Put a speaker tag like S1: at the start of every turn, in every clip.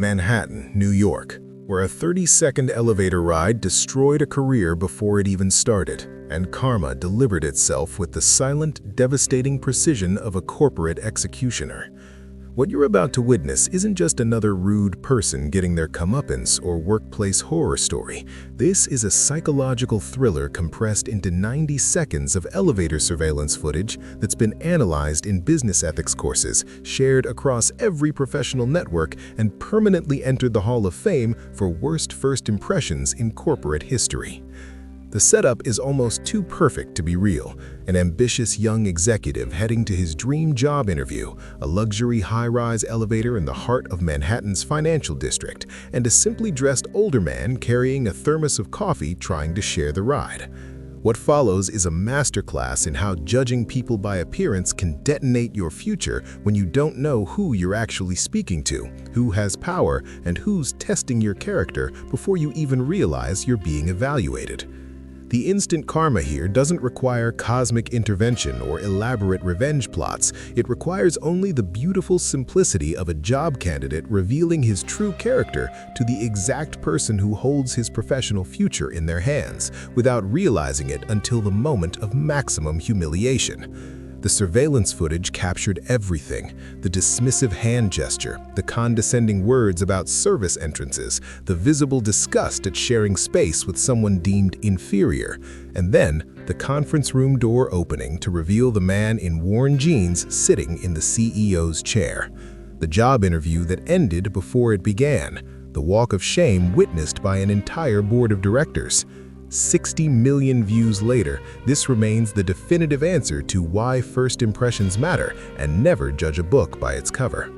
S1: Manhattan, New York, where a 30-second elevator ride destroyed a career before it even started, and karma delivered itself with the silent, devastating precision of a corporate executioner. What you're about to witness isn't just another rude person getting their comeuppance or workplace horror story. This is a psychological thriller compressed into 90 seconds of elevator surveillance footage that's been analyzed in business ethics courses, shared across every professional network, and permanently entered the Hall of Fame for worst first impressions in corporate history. The setup is almost too perfect to be real. An ambitious young executive heading to his dream job interview, a luxury high-rise elevator in the heart of Manhattan's financial district, and a simply dressed older man carrying a thermos of coffee trying to share the ride. What follows is a masterclass in how judging people by appearance can detonate your future when you don't know who you're actually speaking to, who has power, and who's testing your character before you even realize you're being evaluated. The instant karma here doesn't require cosmic intervention or elaborate revenge plots. It requires only the beautiful simplicity of a job candidate revealing his true character to the exact person who holds his professional future in their hands, without realizing it until the moment of maximum humiliation. The surveillance footage captured everything: the dismissive hand gesture, the condescending words about service entrances, the visible disgust at sharing space with someone deemed inferior, and then the conference room door opening to reveal the man in worn jeans sitting in the CEO's chair. The job interview that ended before it began, the walk of shame witnessed by an entire board of directors. 60 million views later, this remains the definitive answer to why first impressions matter, and never judge a book by its cover.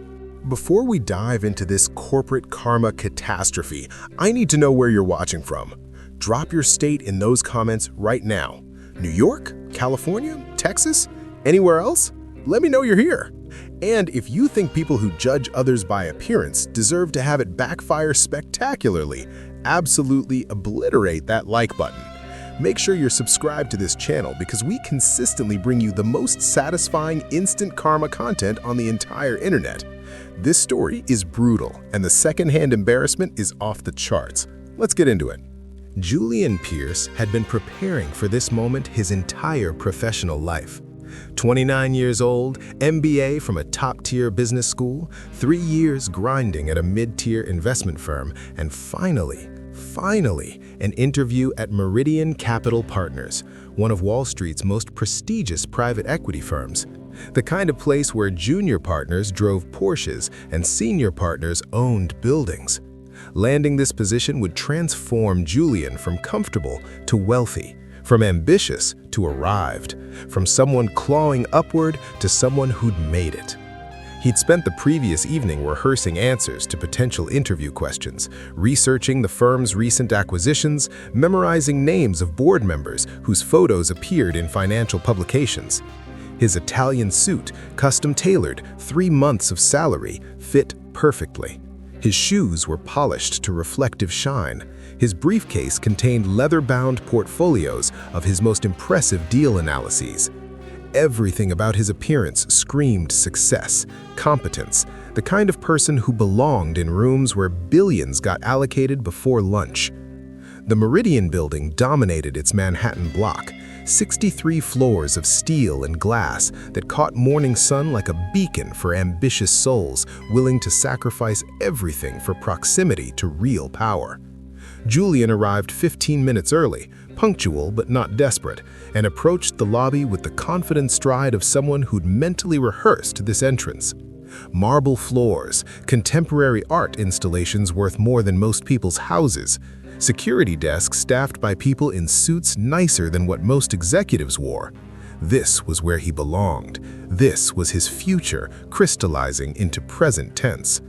S1: Before we dive into this corporate karma catastrophe, I need to know where you're watching from. Drop your state in those comments right now. New York? California? Texas? Anywhere else? Let me know you're here. And if you think people who judge others by appearance deserve to have it backfire spectacularly, absolutely obliterate that like button. Make sure you're subscribed to this channel because we consistently bring you the most satisfying instant karma content on the entire internet. This story is brutal, and the secondhand embarrassment is off the charts. Let's get into it. Julian Pierce had been preparing for this moment his entire professional life. 29 years old, MBA from a top-tier business school, 3 years grinding at a mid-tier investment firm, and finally, an interview at Meridian Capital Partners, one of Wall Street's most prestigious private equity firms. The kind of place where junior partners drove Porsches and senior partners owned buildings. Landing this position would transform Julian from comfortable to wealthy, from ambitious to arrived, from someone clawing upward to someone who'd made it. He'd spent the previous evening rehearsing answers to potential interview questions, researching the firm's recent acquisitions, memorizing names of board members whose photos appeared in financial publications. His Italian suit, custom-tailored, 3 months of salary, fit perfectly. His shoes were polished to reflective shine. His briefcase contained leather-bound portfolios of his most impressive deal analyses. Everything about his appearance screamed success, competence, the kind of person who belonged in rooms where billions got allocated before lunch. The Meridian building dominated its Manhattan block, 63 floors of steel and glass that caught morning sun like a beacon for ambitious souls willing to sacrifice everything for proximity to real power. Julian arrived 15 minutes early, punctual but not desperate, and approached the lobby with the confident stride of someone who'd mentally rehearsed this entrance. Marble floors, contemporary art installations worth more than most people's houses, security desks staffed by people in suits nicer than what most executives wore. This was where he belonged. This was his future crystallizing into present tense.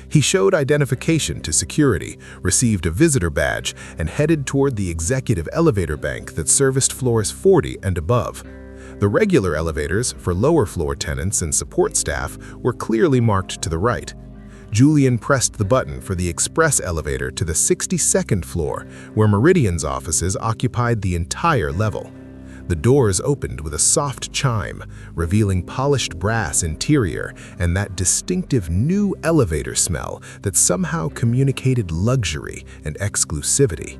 S1: He showed identification to security, received a visitor badge, and headed toward the executive elevator bank that serviced floors 40 and above. The regular elevators for lower floor tenants and support staff were clearly marked to the right. Julian pressed the button for the express elevator to the 62nd floor, where Meridian's offices occupied the entire level. The doors opened with a soft chime, revealing polished brass interior and that distinctive new elevator smell that somehow communicated luxury and exclusivity.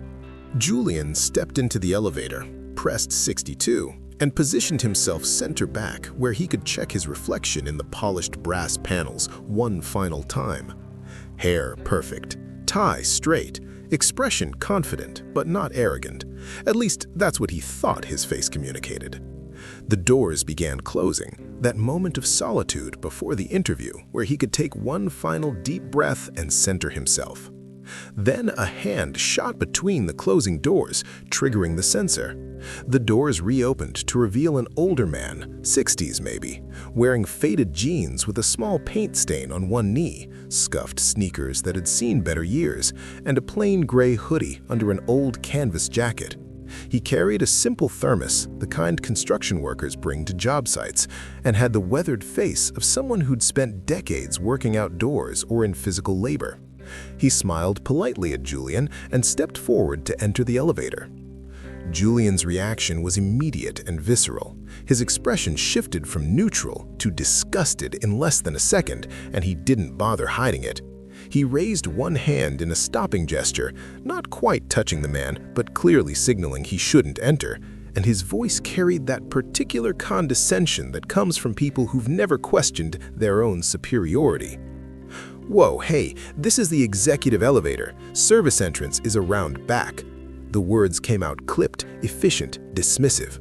S1: Julian stepped into the elevator, pressed 62, and positioned himself center back where he could check his reflection in the polished brass panels one final time. Hair perfect, tie straight, expression confident but not arrogant. At least that's what he thought his face communicated. The doors began closing, that moment of solitude before the interview where he could take one final deep breath and center himself. Then a hand shot between the closing doors, triggering the sensor. The doors reopened to reveal an older man, 60s maybe, wearing faded jeans with a small paint stain on one knee, scuffed sneakers that had seen better years, and a plain gray hoodie under an old canvas jacket. He carried a simple thermos, the kind construction workers bring to job sites, and had the weathered face of someone who'd spent decades working outdoors or in physical labor. He smiled politely at Julian and stepped forward to enter the elevator. Julian's reaction was immediate and visceral. His expression shifted from neutral to disgusted in less than a second, and he didn't bother hiding it. He raised one hand in a stopping gesture, not quite touching the man, but clearly signaling he shouldn't enter, and his voice carried that particular condescension that comes from people who've never questioned their own superiority. "Whoa, hey, this is the executive elevator. Service entrance is around back." The words came out clipped, efficient, dismissive.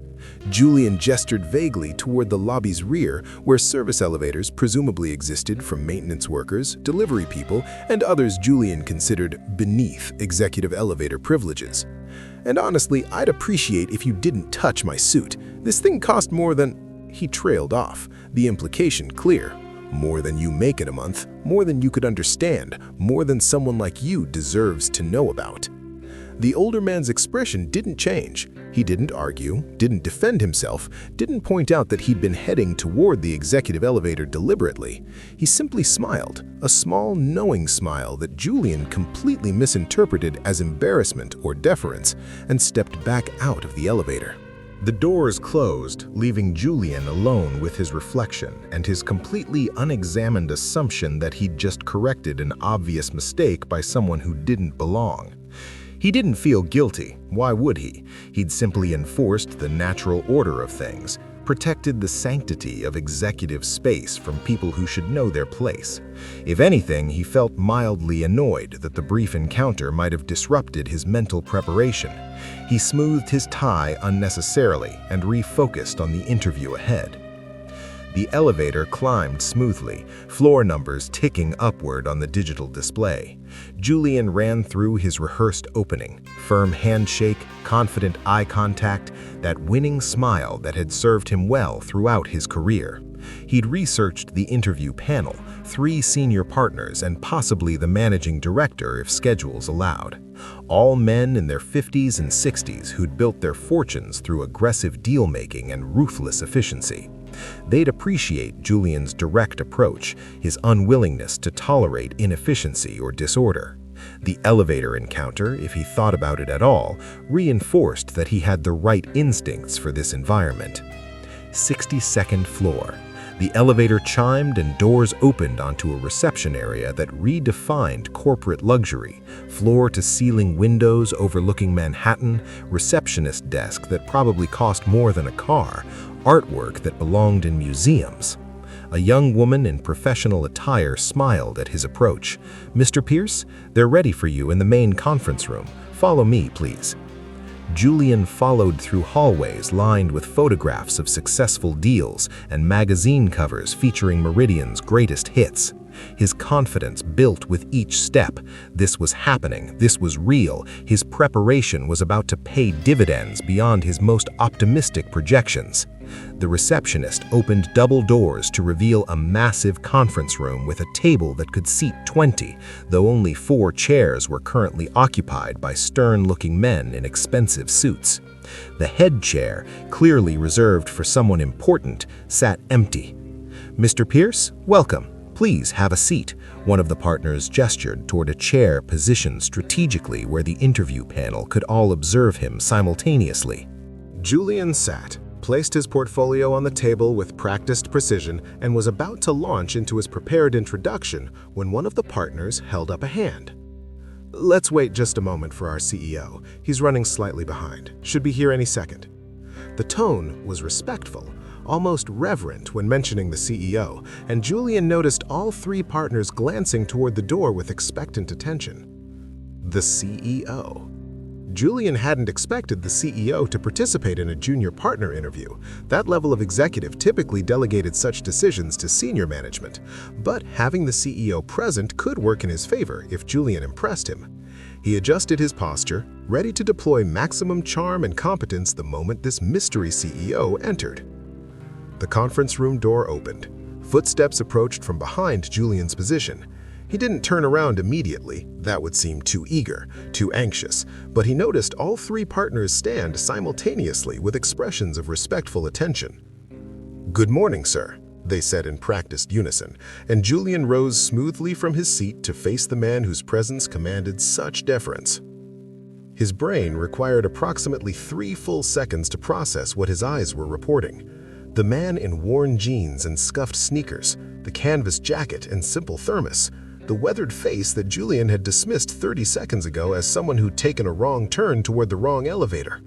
S1: Julian gestured vaguely toward the lobby's rear, where service elevators presumably existed from maintenance workers, delivery people, and others Julian considered beneath executive elevator privileges. "And honestly, I'd appreciate if you didn't touch my suit. This thing cost more than—" He trailed off, the implication clear. More than you make in a month, more than you could understand, more than someone like you deserves to know about. The older man's expression didn't change. He didn't argue, didn't defend himself, didn't point out that he'd been heading toward the executive elevator deliberately. He simply smiled, a small, knowing smile that Julian completely misinterpreted as embarrassment or deference, and stepped back out of the elevator. The doors closed, leaving Julian alone with his reflection and his completely unexamined assumption that he'd just corrected an obvious mistake by someone who didn't belong. He didn't feel guilty. Why would he? He'd simply enforced the natural order of things, protected the sanctity of executive space from people who should know their place. If anything, he felt mildly annoyed that the brief encounter might have disrupted his mental preparation. He smoothed his tie unnecessarily and refocused on the interview ahead. The elevator climbed smoothly, floor numbers ticking upward on the digital display. Julian ran through his rehearsed opening, firm handshake, confident eye contact, that winning smile that had served him well throughout his career. He'd researched the interview panel, 3 senior partners, and possibly the managing director if schedules allowed. All men in their 50s and 60s who'd built their fortunes through aggressive deal-making and ruthless efficiency. They'd appreciate Julian's direct approach, his unwillingness to tolerate inefficiency or disorder. The elevator encounter, if he thought about it at all, reinforced that he had the right instincts for this environment. 62nd floor. The elevator chimed and doors opened onto a reception area that redefined corporate luxury. Floor-to-ceiling windows overlooking Manhattan, receptionist desk that probably cost more than a car, artwork that belonged in museums. A young woman in professional attire smiled at his approach. "Mr. Pierce, they're ready for you in the main conference room. Follow me, please." Julian followed through hallways lined with photographs of successful deals and magazine covers featuring Meridian's greatest hits. His confidence built with each step. This was happening, this was real. His preparation was about to pay dividends beyond his most optimistic projections. The receptionist opened double doors to reveal a massive conference room with a table that could seat 20, though only 4 chairs were currently occupied by stern-looking men in expensive suits. The head chair, clearly reserved for someone important, sat empty. "Mr. Pierce, welcome. Please have a seat." One of the partners gestured toward a chair positioned strategically where the interview panel could all observe him simultaneously. Julian sat, placed his portfolio on the table with practiced precision, and was about to launch into his prepared introduction when one of the partners held up a hand. "Let's wait just a moment for our CEO. He's running slightly behind. Should be here any second." The tone was respectful, almost reverent when mentioning the CEO, and Julian noticed all three partners glancing toward the door with expectant attention. The CEO. Julian hadn't expected the CEO to participate in a junior partner interview. That level of executive typically delegated such decisions to senior management, but having the CEO present could work in his favor if Julian impressed him. He adjusted his posture, ready to deploy maximum charm and competence the moment this mystery CEO entered. The conference room door opened. Footsteps approached from behind Julian's position. He didn't turn around immediately. That would seem too eager, too anxious, but he noticed all three partners stand simultaneously with expressions of respectful attention. "Good morning, sir," they said in practiced unison, and Julian rose smoothly from his seat to face the man whose presence commanded such deference. His brain required approximately 3 full seconds to process what his eyes were reporting. The man in worn jeans and scuffed sneakers, the canvas jacket and simple thermos, the weathered face that Julian had dismissed 30 seconds ago as someone who'd taken a wrong turn toward the wrong elevator.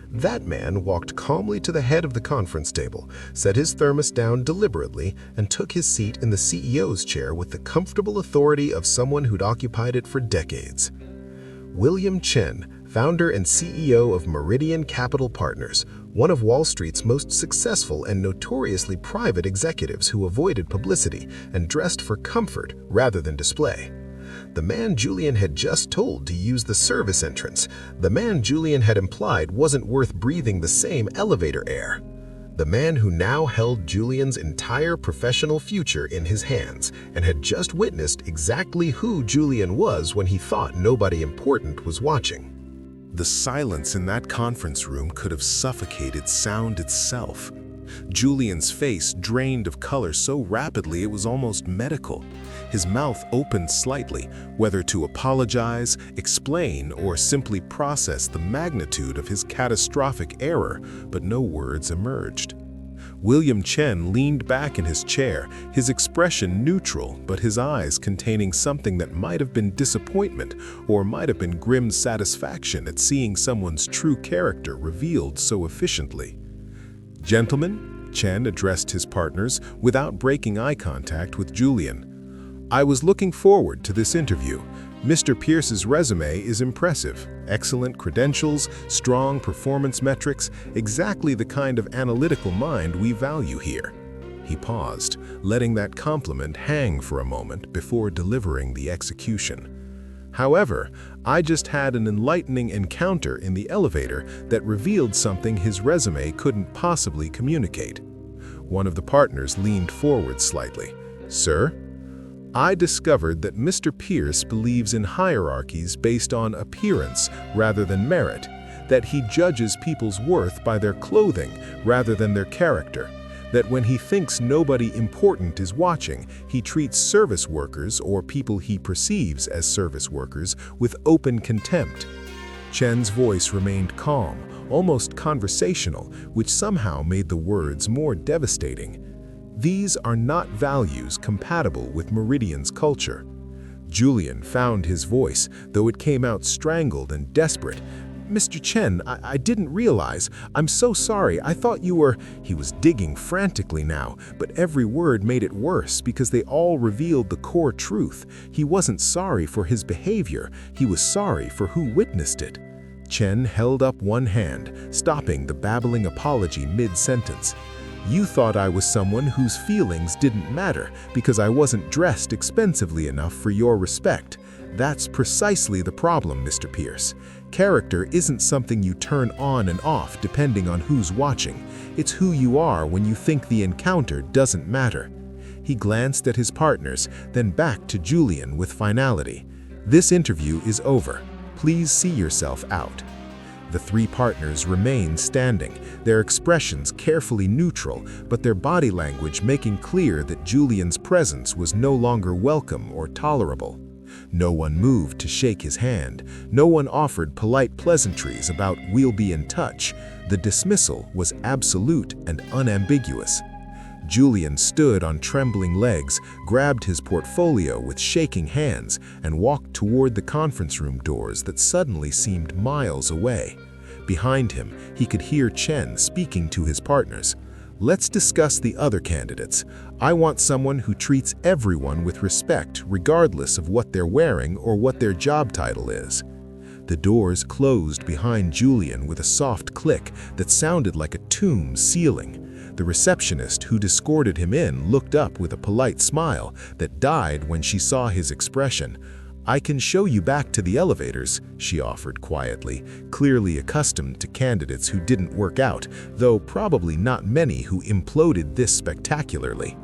S1: That man walked calmly to the head of the conference table, set his thermos down deliberately, and took his seat in the CEO's chair with the comfortable authority of someone who'd occupied it for decades. William Chen, founder and CEO of Meridian Capital Partners, one of Wall Street's most successful and notoriously private executives who avoided publicity and dressed for comfort rather than display. The man Julian had just told to use the service entrance, the man Julian had implied wasn't worth breathing the same elevator air. The man who now held Julian's entire professional future in his hands and had just witnessed exactly who Julian was when he thought nobody important was watching. The silence in that conference room could have suffocated sound itself. Julian's face drained of color so rapidly it was almost medical. His mouth opened slightly, whether to apologize, explain, or simply process the magnitude of his catastrophic error, but no words emerged. William Chen leaned back in his chair, his expression neutral, but his eyes containing something that might have been disappointment or might have been grim satisfaction at seeing someone's true character revealed so efficiently. "Gentlemen," Chen addressed his partners without breaking eye contact with Julian. "I was looking forward to this interview. Mr. Pierce's resume is impressive. Excellent credentials, strong performance metrics, exactly the kind of analytical mind we value here." He paused, letting that compliment hang for a moment before delivering the execution. "However, I just had an enlightening encounter in the elevator that revealed something his resume couldn't possibly communicate." One of the partners leaned forward slightly. "Sir? I discovered that Mr. Pierce believes in hierarchies based on appearance rather than merit, that he judges people's worth by their clothing rather than their character, that when he thinks nobody important is watching, he treats service workers or people he perceives as service workers with open contempt." Chen's voice remained calm, almost conversational, which somehow made the words more devastating. These are not values compatible with Meridian's culture. Julian found his voice, though it came out strangled and desperate. "Mr. Chen, I didn't realize. I'm so sorry. I thought you were—" He was digging frantically now, but every word made it worse because they all revealed the core truth. He wasn't sorry for his behavior. He was sorry for who witnessed it. Chen held up one hand, stopping the babbling apology mid-sentence. "You thought I was someone whose feelings didn't matter because I wasn't dressed expensively enough for your respect. That's precisely the problem, Mr. Pierce. Character isn't something you turn on and off depending on who's watching. It's who you are when you think the encounter doesn't matter." He glanced at his partners, then back to Julian with finality. "This interview is over. Please see yourself out." The three partners remained standing, their expressions carefully neutral, but their body language making clear that Julian's presence was no longer welcome or tolerable. No one moved to shake his hand. No one offered polite pleasantries about "we'll be in touch." The dismissal was absolute and unambiguous. Julian stood on trembling legs, grabbed his portfolio with shaking hands, and walked toward the conference room doors that suddenly seemed miles away. Behind him, he could hear Chen speaking to his partners. "Let's discuss the other candidates. I want someone who treats everyone with respect, regardless of what they're wearing or what their job title is." The doors closed behind Julian with a soft click that sounded like a tomb sealing. The receptionist who escorted him in looked up with a polite smile that died when she saw his expression. "I can show you back to the elevators," she offered quietly, clearly accustomed to candidates who didn't work out, though probably not many who imploded this spectacularly.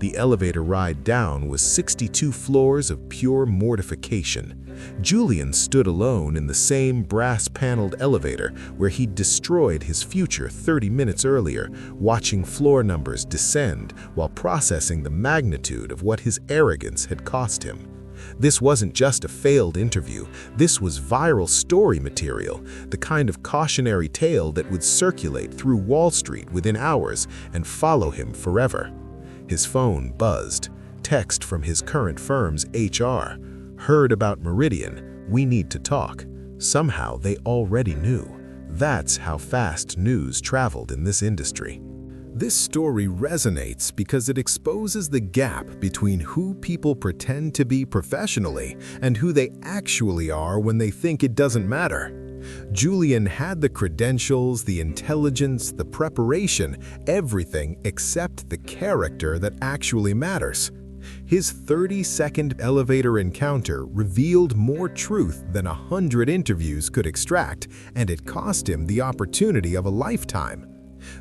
S1: The elevator ride down was 62 floors of pure mortification. Julian stood alone in the same brass-paneled elevator where he'd destroyed his future 30 minutes earlier, watching floor numbers descend while processing the magnitude of what his arrogance had cost him. This wasn't just a failed interview, this was viral story material, the kind of cautionary tale that would circulate through Wall Street within hours and follow him forever. His phone buzzed. Text from his current firm's HR. "Heard about Meridian. We need to talk." Somehow they already knew. That's how fast news traveled in this industry. This story resonates because it exposes the gap between who people pretend to be professionally and who they actually are when they think it doesn't matter. Julian had the credentials, the intelligence, the preparation, everything except the character that actually matters. His 30-second elevator encounter revealed more truth than 100 interviews could extract, and it cost him the opportunity of a lifetime.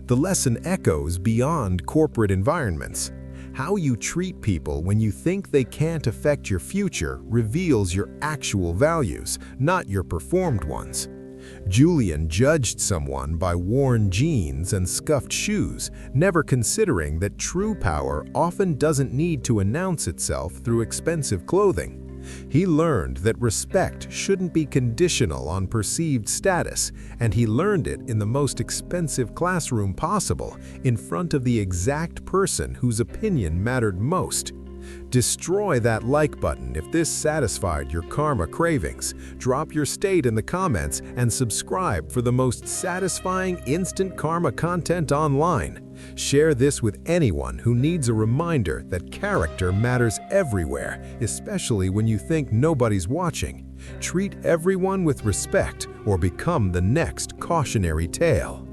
S1: The lesson echoes beyond corporate environments. How you treat people when you think they can't affect your future reveals your actual values, not your performed ones. Julian judged someone by worn jeans and scuffed shoes, never considering that true power often doesn't need to announce itself through expensive clothing. He learned that respect shouldn't be conditional on perceived status, and he learned it in the most expensive classroom possible, in front of the exact person whose opinion mattered most. Destroy that like button if this satisfied your karma cravings. Drop your state in the comments and subscribe for the most satisfying instant karma content online. Share this with anyone who needs a reminder that character matters everywhere, especially when you think nobody's watching. Treat everyone with respect or become the next cautionary tale.